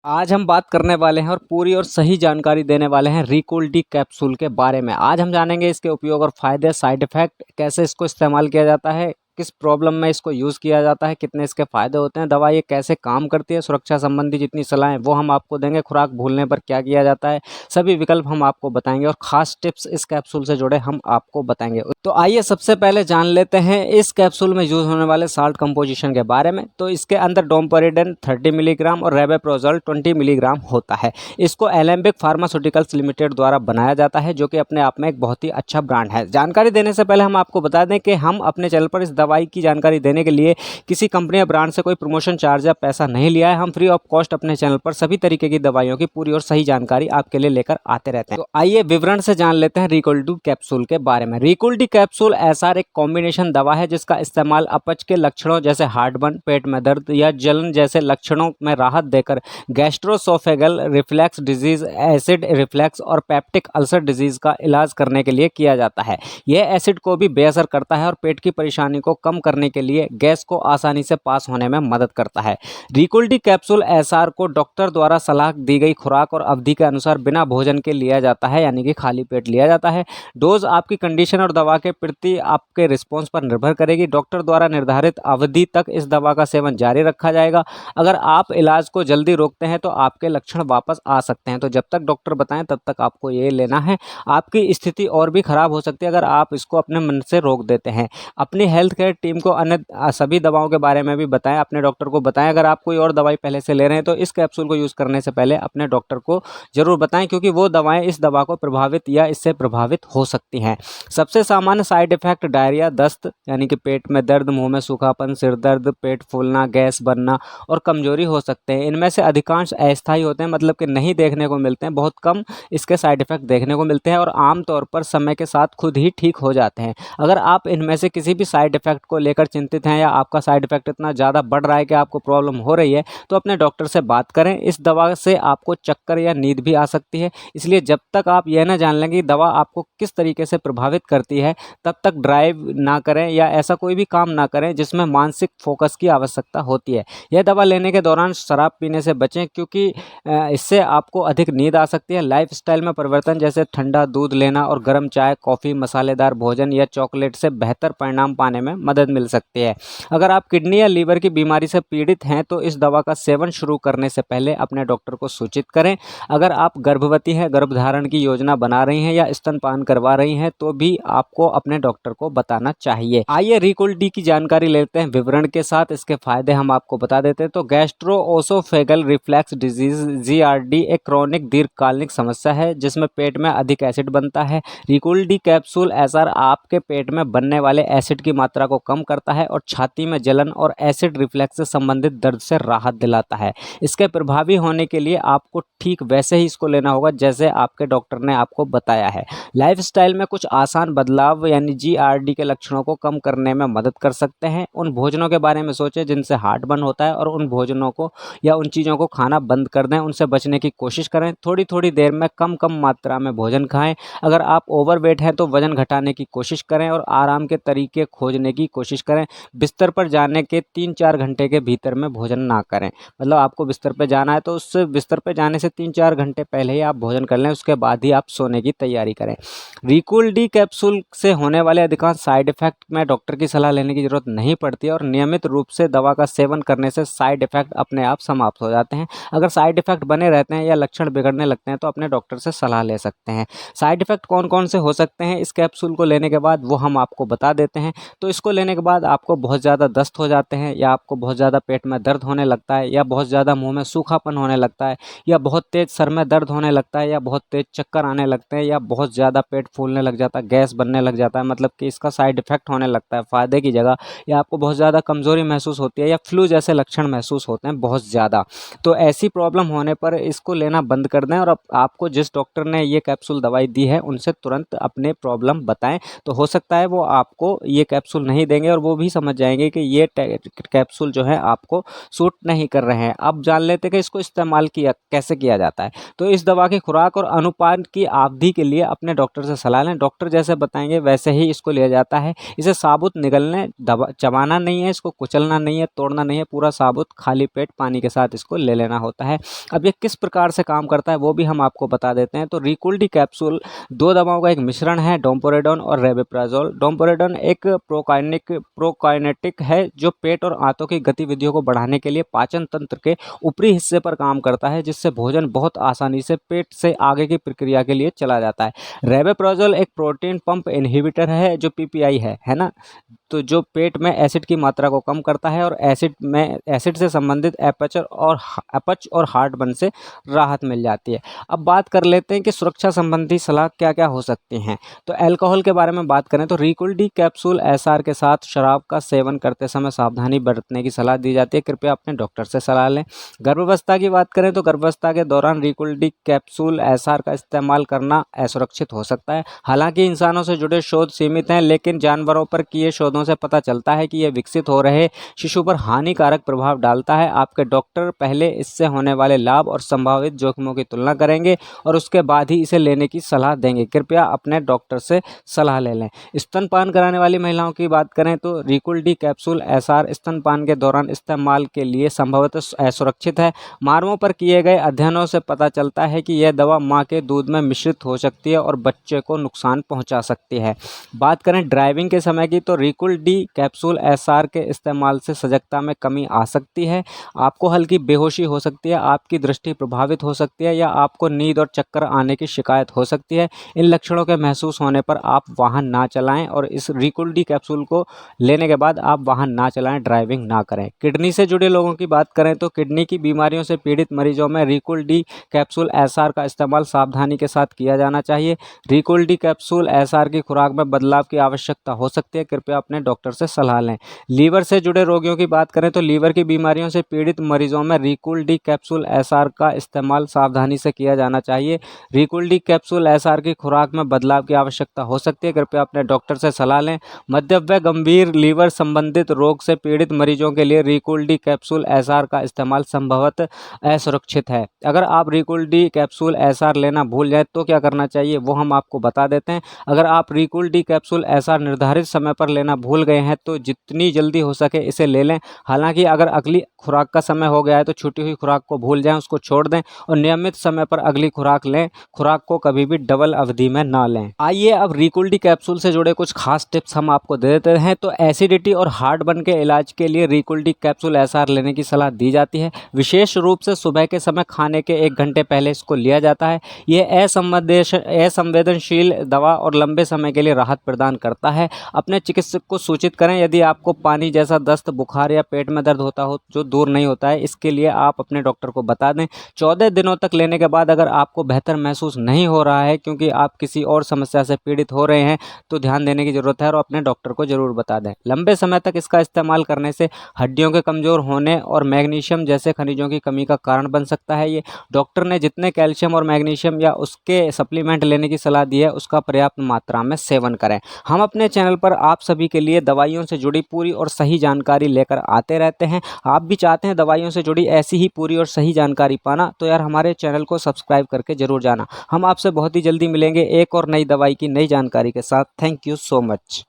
आज हम बात करने वाले हैं और पूरी और सही जानकारी देने वाले हैं रिकूल डी कैप्सूल के बारे में। आज हम जानेंगे इसके उपयोग और फायदे, साइड इफ़ेक्ट, कैसे इसको इस्तेमाल किया जाता है, किस प्रॉब्लम में इसको यूज़ किया जाता है, कितने इसके फ़ायदे होते हैं, दवा ये कैसे काम करती है, सुरक्षा संबंधी जितनी सलाहें वो हम आपको देंगे, खुराक भूलने पर क्या किया जाता है, सभी विकल्प हम आपको बताएंगे और ख़ास टिप्स इस कैप्सूल से जुड़े हम आपको बताएंगे। तो आइए सबसे पहले जान लेते हैं इस कैप्सूल में यूज़ होने वाले साल्ट कंपोजिशन के बारे में। तो इसके अंदर डोम्पेरिडन 30 मिलीग्राम और रेबेप्रोजोल 20 मिलीग्राम होता है। इसको एलेम्बिक फार्मास्यूटिकल्स लिमिटेड द्वारा बनाया जाता है, जो कि अपने आप में एक बहुत ही अच्छा ब्रांड है। जानकारी देने से पहले हम आपको बता दें कि हम अपने चैनल पर इस दवाई की जानकारी देने के लिए किसी कंपनी या ब्रांड से कोई प्रमोशन चार्ज या पैसा नहीं लिया है। हम फ्री ऑफ कॉस्ट अपने चैनल पर सभी तरीके की दवाइयों की पूरी और सही जानकारी आपके लिए लेकर आते रहते हैं। तो आइए विवरण से जान लेते हैं रिकूल डी कैप्सूल के बारे में। रिकूल डी कैप्सूल एसआर एक कॉम्बिनेशन दवा है जिसका इस्तेमाल अपच के लक्षणों जैसे हार्टबर्न, पेट में दर्द या जलन जैसे लक्षणों में राहत देकर गैस्ट्रोसोफेगल रिफ्लक्स डिजीज, एसिड रिफ्लक्स और पेप्टिक अल्सर डिजीज का इलाज करने के लिए किया जाता है। यह एसिड को भी बेअसर करता है और पेट की परेशानी को कम करने के लिए गैस को आसानी से पास होने में मदद करता है। रिकूल डी कैप्सूल एसआर को डॉक्टर द्वारा सलाह दी गई खुराक और अवधि के अनुसार बिना भोजन के लिया जाता है, यानी कि खाली पेट लिया जाता है। डोज आपकी कंडीशन और दवा के प्रति आपके रिस्पॉन्स पर निर्भर करेगी। डॉक्टर द्वारा निर्धारित अवधि तक इस दवा का सेवन जारी रखा जाएगा। अगर आप इलाज को जल्दी रोकते हैं तो आपके लक्षण वापस आ सकते हैं। तो जब तक डॉक्टर बताएं तब तक आपको ये लेना है। आपकी स्थिति और भी खराब हो सकती है अगर आप इसको अपने मन से रोक देते हैं। अपनी हेल्थ केयर टीम को अन्य सभी दवाओं के बारे में भी बताएं, अपने डॉक्टर को बताएं। अगर आप कोई और दवाई पहले से ले रहे हैं तो इस कैप्सूल को यूज़ करने से पहले अपने डॉक्टर को जरूर बताएं, क्योंकि वो दवाएं इस दवा को प्रभावित या इससे प्रभावित हो सकती हैं। सबसे सामान्य साइड इफेक्ट डायरिया, दस्त यानी कि पेट में दर्द, मुंह में सूखापन, सिर दर्द, पेट फूलना, गैस बनना और कमजोरी हो सकते हैं। इनमें से अधिकांश अस्थायी होते हैं, मतलब कि नहीं देखने को मिलते हैं। बहुत कम इसके साइड इफेक्ट देखने को मिलते हैं और आमतौर पर समय के साथ खुद ही ठीक हो जाते हैं। अगर आप इनमें से किसी भी साइड इफेक्ट को लेकर चिंतित हैं या आपका साइड इफेक्ट इतना ज़्यादा बढ़ रहा है कि आपको प्रॉब्लम हो रही है, तो अपने डॉक्टर से बात करें। इस दवा से आपको चक्कर या नींद भी आ सकती है, इसलिए जब तक आप यह ना जान लें कि दवा आपको किस तरीके से प्रभावित करती है, तब तक ड्राइव ना करें या ऐसा कोई भी काम ना करें जिसमें मानसिक फोकस की आवश्यकता होती है। यह दवा लेने के दौरान शराब पीने से बचें, क्योंकि इससे आपको अधिक नींद आ सकती है। लाइफस्टाइल में परिवर्तन जैसे ठंडा दूध लेना और गर्म चाय, कॉफ़ी, मसालेदार भोजन या चॉकलेट से बेहतर परिणाम पाने में मदद मिल सकती है। अगर आप किडनी या लीवर की बीमारी से पीड़ित हैं तो इस दवा का सेवन शुरू करने से पहले अपने डॉक्टर को सूचित करें। अगर आप गर्भवती हैं, गर्भधारण की योजना बना रही हैं या स्तनपान करवा रही हैं तो भी आपको अपने डॉक्टर को बताना चाहिए। आइए रिकूल डी की जानकारी लेते हैं विवरण के साथ। इसके फायदे हम आपको बता देते हैं। तो गैस्ट्रोओसोफेगल रिफ्लक्स डिजीज जीआरडी एक क्रोनिक दीर्घकालिक समस्या है जिसमें पेट में अधिक एसिड बनता है। रिकूल डी कैप्सूल एसआर आपके पेट में बनने वाले एसिड की मात्रा को कम करता है और छाती में जलन और एसिड रिफ्लक्स से संबंधित दर्द से राहत दिलाता है। इसके प्रभावी होने के लिए आपको ठीक वैसे ही इसको लेना होगा जैसे आपके डॉक्टर ने आपको बताया है। लाइफस्टाइल में कुछ आसान बदलाव यानी जीआरडी के लक्षणों को कम करने में मदद कर सकते हैं। उन भोजनों के बारे में सोचें जिनसे हार्ट बर्न होता है और उन भोजनों को या उन चीज़ों को खाना बंद कर दें, उनसे बचने की कोशिश करें। थोड़ी थोड़ी देर में कम कम मात्रा में भोजन खाएं। अगर आप ओवरवेट हैं तो वजन घटाने की कोशिश करें और आराम के तरीके खोजने की कोशिश करें। बिस्तर पर जाने के 3-4 घंटे के भीतर में भोजन ना करें। मतलब आपको बिस्तर पर जाना है तो उस बिस्तर पर जाने से 3-4 घंटे पहले ही आप भोजन कर लें, उसके बाद ही आप सोने की तैयारी करें। रिकूल डी कैप्सूल से होने वाले अधिकांश साइड इफेक्ट में डॉक्टर की सलाह लेने की जरूरत नहीं पड़ती है और नियमित रूप से दवा का सेवन करने से साइड इफेक्ट अपने आप समाप्त हो जाते हैं। अगर साइड इफेक्ट बने रहते हैं या लक्षण बिगड़ने लगते हैं तो अपने डॉक्टर से सलाह ले सकते हैं। साइड इफेक्ट कौन कौन से हो सकते हैं इस कैप्सूल को लेने के बाद, वो हम आपको बता देते हैं। तो इसको लेने के बाद आपको बहुत ज़्यादा दस्त हो जाते हैं या आपको बहुत ज़्यादा पेट में दर्द होने लगता है या बहुत ज़्यादा मुंह में सूखापन होने लगता है या बहुत तेज़ सर में दर्द होने लगता है या बहुत तेज़ चक्कर आने लगते हैं या बहुत ज़्यादा पेट फूलने लग जाता है, गैस बनने लग जाता है, मतलब कि इसका साइड इफेक्ट होने लगता है फ़ायदे की जगह, या आपको बहुत ज़्यादा कमज़ोरी महसूस होती है या फ्लू जैसे लक्षण महसूस होते हैं बहुत ज़्यादा, तो ऐसी प्रॉब्लम होने पर इसको लेना बंद कर दें और आपको जिस डॉक्टर ने ये कैप्सूल दवाई दी है उनसे तुरंत अपने प्रॉब्लम बताएं। तो हो सकता है वो आपको ये कैप्सूल नहीं नहीं देंगे और वो भी समझ जाएंगे कि ये कैप्सूल जो है आपको सूट नहीं कर रहे हैं। अब जान लेते हैं कि इसको इस्तेमाल किया कैसे किया जाता है। तो इस दवा की खुराक और अनुपान की अवधि के लिए अपने डॉक्टर से सलाह लें। डॉक्टर जैसे बताएंगे वैसे ही इसको लिया जाता है। इसे साबुत निगलने दबा चबाना नहीं है, इसको कुचलना नहीं है, तोड़ना नहीं है, पूरा साबुत खाली पेट पानी के साथ इसको ले लेना होता है। अब ये किस प्रकार से काम करता है वो भी हम आपको बता देते हैं। तो रिकुल्डी कैप्सूल 2 दवाओं का एक मिश्रण है, डोम्पेरेडोन और रेबेप्राजोल। डोम्पेरेडोन एक प्रोकाइनेटिक है जो पेट और आंतों की गतिविधियों को बढ़ाने के लिए पाचन तंत्र के ऊपरी हिस्से पर काम करता है, जिससे भोजन बहुत आसानी से पेट से आगे की प्रक्रिया के लिए चला जाता है। रेबेप्राजोल एक प्रोटीन पंप इनहिबिटर है जो पीपीआई है ना, तो जो पेट में एसिड की मात्रा को कम करता है और एसिड से संबंधित अपच और हार्टबर्न से राहत मिल जाती है। अब बात कर लेते हैं कि सुरक्षा संबंधी सलाह क्या क्या हो सकती हैं। तो अल्कोहल के बारे में बात करें तो रिकुल्डी कैप्सूल एसआर के साथ शराब का सेवन करते समय सावधानी बरतने की सलाह दी जाती है। कृपया अपने डॉक्टर से सलाह लें। गर्भावस्था की बात करें तो गर्भावस्था के दौरान रिकुल्डी कैप्सूल एसआर का इस्तेमाल करना असुरक्षित हो सकता है। हालांकि इंसानों से जुड़े शोध सीमित हैं, लेकिन जानवरों पर किए शोधों से पता चलता है कि यह विकसित हो रहे शिशु पर हानिकारक प्रभाव डालता है। आपके डॉक्टर पहले इससे होने वाले लाभ और संभावित जोखिमों की तुलना करेंगे और उसके बाद ही इसे लेने की सलाह देंगे। कृपया अपने डॉक्टर से सलाह ले लें। स्तनपान कराने वाली महिलाओं की बात करें तो रिकुल्डी कैप्सूल एसआर स्तनपान के दौरान इस्तेमाल के लिए संभवतः असुरक्षित है। मार्मों पर किए गए अध्ययनों से पता चलता है कि यह दवा मां के दूध में मिश्रित हो सकती है और बच्चे को नुकसान पहुंचा सकती है। बात करें ड्राइविंग के समय की तो रिकुल्डी कैप्सूल एसआर के इस्तेमाल से सजगता में कमी आ सकती है। आपको हल्की बेहोशी हो सकती है, आपकी दृष्टि प्रभावित हो सकती है या आपको नींद और चक्कर आने की शिकायत हो सकती है। इन लक्षणों के महसूस होने पर आप वाहन ना चलाएं और इस रिकुल्डी कैप्सूल को लेने के बाद आप वाहन ना चलाएं, ड्राइविंग ना करें। किडनी से जुड़े लोगों की बात करें तो किडनी की बीमारियों से पीड़ित मरीजों में रिकुल्डी कैप्सूल एसआर का इस्तेमाल सावधानी के साथ किया जाना चाहिए। रिकुल्डी कैप्सूल एसआर की खुराक में बदलाव की आवश्यकता हो सकती है। कृपया अपने डॉक्टर से सलाह लें। लीवर से जुड़े रोगियों की बात करें तो लीवर की बीमारियों से पीड़ित मरीजों में रिकुल्डी कैप्सूल एसआर का इस्तेमाल सावधानी से किया जाना चाहिए। रिकुल्डी कैप्सूल एसआर की खुराक में बदलाव की आवश्यकता हो सकती है। कृपया अपने डॉक्टर से सलाह लें। मध्यम व गंभीर लीवर संबंधित रोग से पीड़ित मरीजों के लिए रिकुल्डी कैप्सूल एसआर का इस्तेमाल संभवतः असुरक्षित है। अगर आप रिकुल्डी कैप्सूल एसआर लेना भूल जाए तो क्या करना चाहिए वो हम आपको बता देते हैं। अगर आप रिकुल्डी कैप्सूल एसआर निर्धारित समय पर लेना भूल गए हैं तो जितनी जल्दी हो सके इसे ले लें। हालांकि अगर अगली खुराक का समय हो गया है तो छूटी हुई खुराक को भूल जाएं, उसको छोड़ दें और नियमित समय पर अगली खुराक लें। खुराक को कभी भी डबल अवधि में ना लें। आइए अब रिकुल्डी कैप्सूल से जुड़े कुछ खास टिप्स हम आपको दे देते हैं। तो एसिडिटी और हार्टबर्न के इलाज के लिए रिकुल्डी कैप्सूल एसआर लेने की सलाह दी जाती है। विशेष रूप से सुबह के समय खाने के 1 घंटे पहले इसको लिया जाता है। यह असंवेदनशील दवा और लंबे समय के लिए राहत प्रदान करता है। अपने चिकित्सक को सूचित करें यदि आपको पानी जैसा दस्त, बुखार या पेट में दर्द होता हो जो दूर नहीं होता है। इसके लिए आप अपने डॉक्टर को बता दें। 14 दिनों तक लेने के बाद अगर आपको बेहतर महसूस नहीं हो रहा है क्योंकि आप किसी और समस्या से पीड़ित हो रहे हैं तो ध्यान देने की जरूरत है और अपने डॉक्टर को जरूर बता दें। लंबे समय तक इसका इस्तेमाल करने से हड्डियों के कमजोर होने और मैग्नीशियम जैसे खनिजों की कमी का कारण बन सकता है। ये डॉक्टर ने जितने कैल्शियम और मैग्नीशियम या उसके सप्लीमेंट लेने की सलाह दी है उसका पर्याप्त मात्रा में सेवन करें। हम अपने चैनल पर आप सभी के लिए दवाइयों से जुड़ी पूरी और सही जानकारी लेकर आते रहते हैं। आप भी चाहते हैं दवाइयों से जुड़ी ऐसी ही पूरी और सही जानकारी पाना तो यार हमारे चैनल को सब्सक्राइब करके जरूर जाना। हम आपसे बहुत ही जल्दी मिलेंगे एक और नई दवाई की नई जानकारी के साथ। Thank you so much.